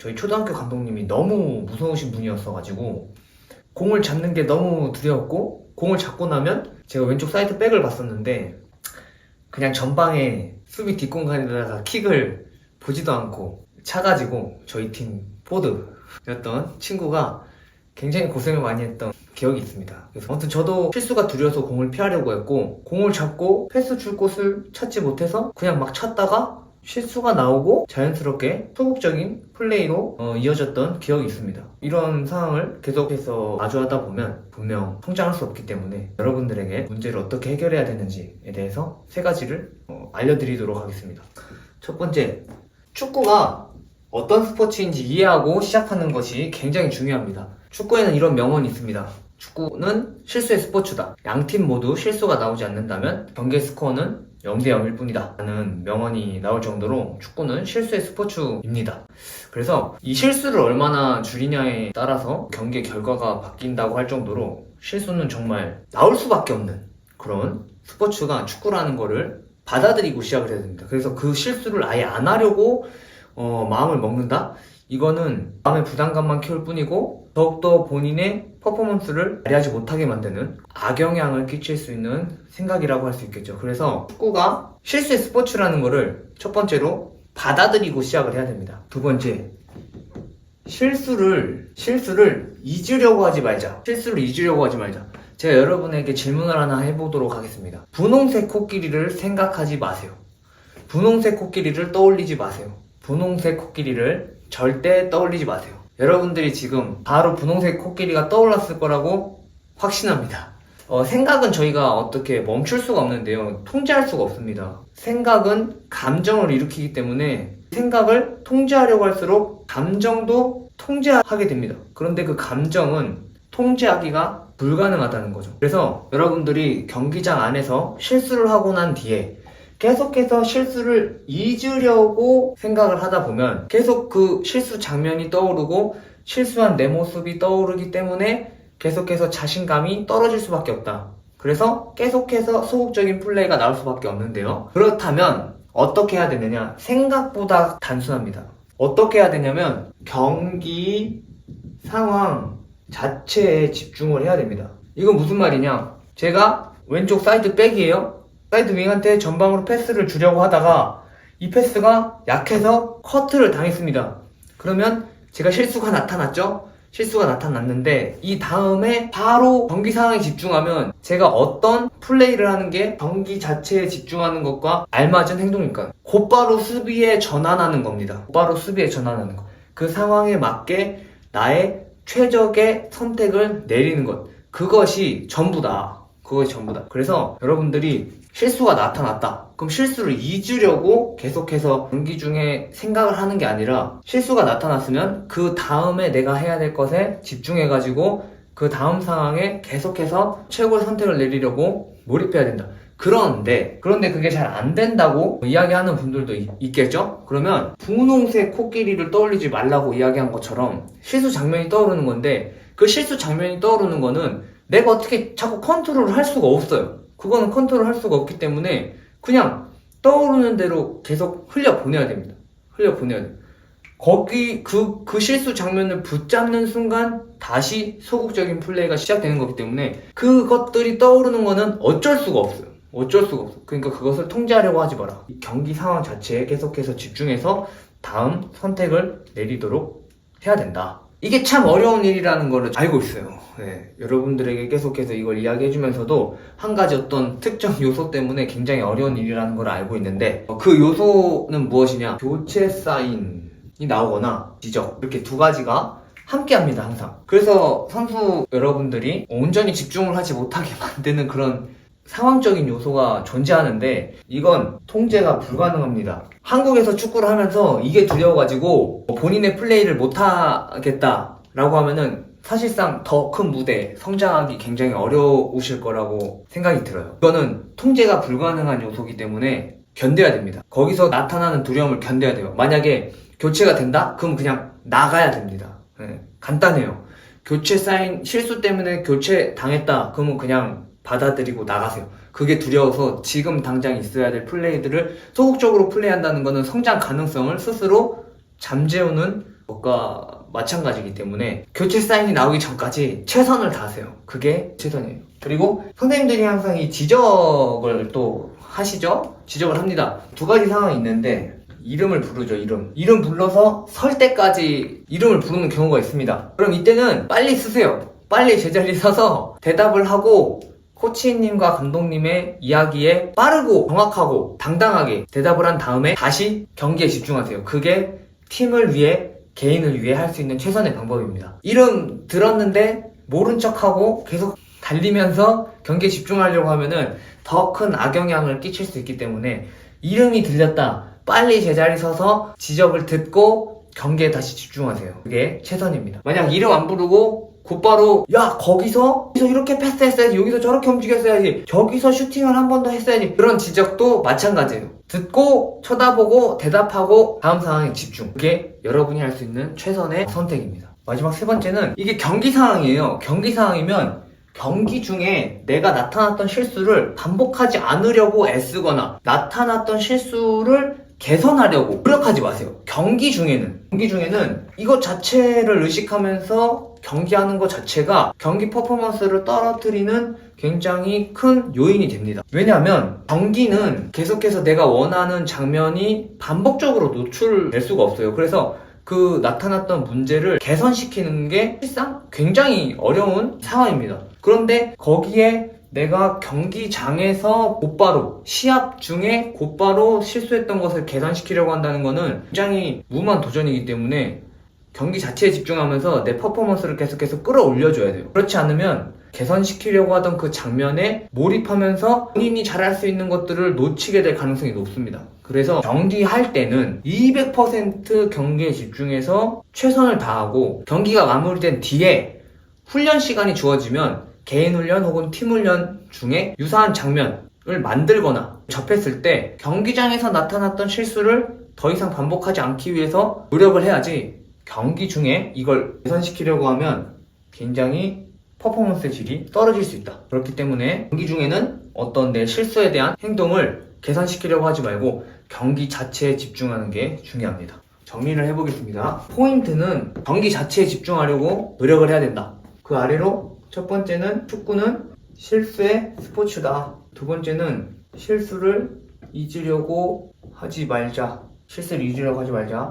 저희 초등학교 감독님이 너무 무서우신 분이었어가지고 공을 잡는 게 너무 두려웠고, 공을 잡고 나면 제가 왼쪽 사이드 백을 봤었는데 그냥 전방에 수비 뒷공간에다가 킥을 보지도 않고 차가지고 저희 팀 포드였던 친구가 굉장히 고생을 많이 했던 기억이 있습니다. 그래서 아무튼 저도 실수가 두려워서 공을 피하려고 했고, 공을 잡고 패스 줄 곳을 찾지 못해서 그냥 막 찼다가 실수가 나오고 자연스럽게 소극적인 플레이로 이어졌던 기억이 있습니다. 이런 상황을 계속해서 마주하다 보면 분명 성장할 수 없기 때문에 여러분들에게 문제를 어떻게 해결해야 되는지에 대해서 세 가지를 알려드리도록 하겠습니다. 첫 번째, 축구가 어떤 스포츠인지 이해하고 시작하는 것이 굉장히 중요합니다. 축구에는 이런 명언이 있습니다. 축구는 실수의 스포츠다. 양팀 모두 실수가 나오지 않는다면 경기의 스코어는 0대 0일 뿐이다 라는 명언이 나올 정도로 축구는 실수의 스포츠입니다. 그래서 이 실수를 얼마나 줄이냐에 따라서 경기의 결과가 바뀐다고 할 정도로 실수는 정말 나올 수밖에 없는 그런 스포츠가 축구라는 거를 받아들이고 시작을 해야 됩니다. 그래서 그 실수를 아예 안 하려고 마음을 먹는다? 이거는 마음의 부담감만 키울 뿐이고 더욱더 본인의 퍼포먼스를 발휘하지 못하게 만드는 악영향을 끼칠 수 있는 생각이라고 할 수 있겠죠. 그래서 축구가 실수의 스포츠라는 거를 첫 번째로 받아들이고 시작을 해야 됩니다. 두 번째, 실수를 잊으려고 하지 말자. 제가 여러분에게 질문을 하나 해보도록 하겠습니다. 분홍색 코끼리를 생각하지 마세요. 분홍색 코끼리를 떠올리지 마세요. 분홍색 코끼리를 절대 떠올리지 마세요. 여러분들이 지금 바로 분홍색 코끼리가 떠올랐을 거라고 확신합니다. 생각은 저희가 어떻게 멈출 수가 없는데요. 통제할 수가 없습니다. 생각은 감정을 일으키기 때문에 생각을 통제하려고 할수록 감정도 통제하게 됩니다. 그런데 그 감정은 통제하기가 불가능하다는 거죠. 그래서 여러분들이 경기장 안에서 실수를 하고 난 뒤에 계속해서 실수를 잊으려고 생각을 하다 보면 계속 그 실수 장면이 떠오르고 실수한 내 모습이 떠오르기 때문에 계속해서 자신감이 떨어질 수밖에 없다. 그래서 계속해서 소극적인 플레이가 나올 수밖에 없는데요. 그렇다면 어떻게 해야 되느냐? 생각보다 단순합니다. 어떻게 해야 되냐면 경기 상황 자체에 집중을 해야 됩니다. 이건 무슨 말이냐? 제가 왼쪽 사이드 백이에요. 사이드 윙한테 전방으로 패스를 주려고 하다가 이 패스가 약해서 커트를 당했습니다. 그러면 제가 실수가 나타났죠? 실수가 나타났는데 이 다음에 바로 경기 상황에 집중하면 제가 어떤 플레이를 하는 게 경기 자체에 집중하는 것과 알맞은 행동일까요? 곧바로 수비에 전환하는 겁니다. 곧바로 수비에 전환하는 것. 그 상황에 맞게 나의 최적의 선택을 내리는 것. 그것이 전부다. 그래서 여러분들이 실수가 나타났다. 그럼 실수를 잊으려고 계속해서 경기 중에 생각을 하는 게 아니라 실수가 나타났으면 그 다음에 내가 해야 될 것에 집중해가지고 그 다음 상황에 계속해서 최고의 선택을 내리려고 몰입해야 된다. 그런데 그게 잘 안 된다고 이야기하는 분들도 있겠죠? 그러면 분홍색 코끼리를 떠올리지 말라고 이야기한 것처럼 실수 장면이 떠오르는 건데 그 실수 장면이 떠오르는 거는 내가 어떻게 자꾸 컨트롤을 할 수가 없어요. 그거는 컨트롤 할 수가 없기 때문에 그냥 떠오르는 대로 계속 흘려보내야 됩니다. 거기 그 실수 장면을 붙잡는 순간 다시 소극적인 플레이가 시작되는 거기 때문에 그것들이 떠오르는 거는 어쩔 수가 없어요. 그러니까 그것을 통제하려고 하지 마라. 이 경기 상황 자체에 계속해서 집중해서 다음 선택을 내리도록 해야 된다. 이게 참 어려운 일이라는 걸 알고 있어요. 네, 여러분들에게 계속해서 이걸 이야기해주면서도 한 가지 어떤 특정 요소 때문에 굉장히 어려운 일이라는 걸 알고 있는데 그 요소는 무엇이냐? 교체 사인이 나오거나 지적, 이렇게 두 가지가 함께 합니다, 항상. 그래서 선수 여러분들이 온전히 집중을 하지 못하게 만드는 그런 상황적인 요소가 존재하는데 이건 통제가 불가능합니다. 한국에서 축구를 하면서 이게 두려워가지고 본인의 플레이를 못하겠다라고 하면은 사실상 더 큰 무대에 성장하기 굉장히 어려우실 거라고 생각이 들어요. 이거는 통제가 불가능한 요소이기 때문에 견뎌야 됩니다. 거기서 나타나는 두려움을 견뎌야 돼요. 만약에 교체가 된다? 그럼 그냥 나가야 됩니다. 네, 간단해요. 교체 사인 실수 때문에 교체 당했다? 그러면 그냥 받아들이고 나가세요. 그게 두려워서 지금 당장 있어야 될 플레이들을 소극적으로 플레이한다는 거는 성장 가능성을 스스로 잠재우는 것과 마찬가지이기 때문에 교체 사인이 나오기 전까지 최선을 다하세요. 그게 최선이에요. 그리고 선생님들이 항상 이 지적을 또 하시죠? 지적을 합니다. 두 가지 상황이 있는데 이름을 부르죠. 이름 불러서 설 때까지 이름을 부르는 경우가 있습니다. 그럼 이때는 빨리 쓰세요. 빨리 제자리 서서 대답을 하고 코치님과 감독님의 이야기에 빠르고 정확하고 당당하게 대답을 한 다음에 다시 경기에 집중하세요. 그게 팀을 위해, 개인을 위해 할 수 있는 최선의 방법입니다. 이름 들었는데 모른 척하고 계속 달리면서 경기에 집중하려고 하면은 더 큰 악영향을 끼칠 수 있기 때문에 이름이 들렸다. 빨리 제자리 서서 지적을 듣고 경기에 다시 집중하세요. 그게 최선입니다. 만약 이름 안 부르고 곧바로 야 거기서 이렇게 패스했어야지, 여기서 저렇게 움직였어야지, 저기서 슈팅을 한 번 더 했어야지, 그런 지적도 마찬가지예요. 듣고 쳐다보고 대답하고 다음 상황에 집중. 그게 여러분이 할 수 있는 최선의 선택입니다. 마지막 세 번째는 이게 경기 상황이에요. 경기 상황이면 경기 중에 내가 나타났던 실수를 반복하지 않으려고 애쓰거나 나타났던 실수를 개선하려고 노력하지 마세요. 경기 중에는 이것 자체를 의식하면서 경기하는 것 자체가 경기 퍼포먼스를 떨어뜨리는 굉장히 큰 요인이 됩니다. 왜냐하면 경기는 계속해서 내가 원하는 장면이 반복적으로 노출될 수가 없어요. 그래서 그 나타났던 문제를 개선시키는 게 실상 굉장히 어려운 상황입니다. 그런데 거기에 내가 경기장에서 곧바로, 시합 중에 곧바로 실수했던 것을 개선시키려고 한다는 것은 굉장히 무모한 도전이기 때문에 경기 자체에 집중하면서 내 퍼포먼스를 계속해서 끌어올려줘야 돼요. 그렇지 않으면 개선시키려고 하던 그 장면에 몰입하면서 본인이 잘할 수 있는 것들을 놓치게 될 가능성이 높습니다. 그래서 경기할 때는 200% 경기에 집중해서 최선을 다하고 경기가 마무리된 뒤에 훈련 시간이 주어지면 개인 훈련 혹은 팀 훈련 중에 유사한 장면을 만들거나 접했을 때 경기장에서 나타났던 실수를 더 이상 반복하지 않기 위해서 노력을 해야지, 경기 중에 이걸 개선시키려고 하면 굉장히 퍼포먼스 질이 떨어질 수 있다. 그렇기 때문에 경기 중에는 어떤 내 실수에 대한 행동을 개선시키려고 하지 말고 경기 자체에 집중하는 게 중요합니다. 정리를 해보겠습니다. 포인트는 경기 자체에 집중하려고 노력을 해야 된다. 그 아래로 첫 번째는 축구는 실수의 스포츠다. 두 번째는 실수를 잊으려고 하지 말자. 세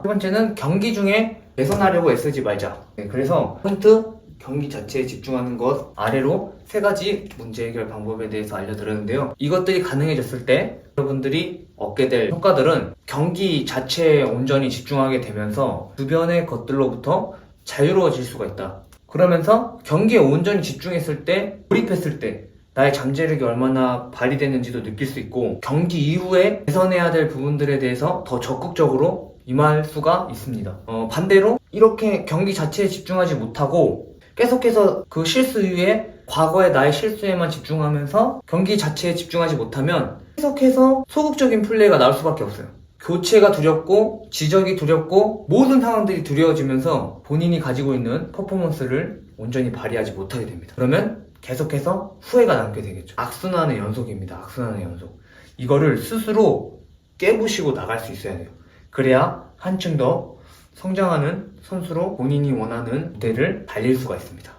번째는 경기 중에 개선하려고 애쓰지 말자. 그래서 포인트, 경기 자체에 집중하는 것, 아래로 세 가지 문제 해결 방법에 대해서 알려드렸는데요. 이것들이 가능해졌을 때 여러분들이 얻게 될 효과들은 경기 자체에 온전히 집중하게 되면서 주변의 것들로부터 자유로워질 수가 있다. 그러면서 경기에 온전히 집중했을 때, 몰입했을 때 나의 잠재력이 얼마나 발휘되는지도 느낄 수 있고, 경기 이후에 개선해야 될 부분들에 대해서 더 적극적으로 임할 수가 있습니다. 반대로 이렇게 경기 자체에 집중하지 못하고 계속해서 그 실수 이후에 과거의 나의 실수에만 집중하면서 경기 자체에 집중하지 못하면 계속해서 소극적인 플레이가 나올 수밖에 없어요. 교체가 두렵고 지적이 두렵고 모든 상황들이 두려워지면서 본인이 가지고 있는 퍼포먼스를 온전히 발휘하지 못하게 됩니다. 그러면 계속해서 후회가 남게 되겠죠. 악순환의 연속입니다. 악순환의 연속. 이거를 스스로 깨부시고 나갈 수 있어야 돼요. 그래야 한층 더 성장하는 선수로 본인이 원하는 무대를 달릴 수가 있습니다.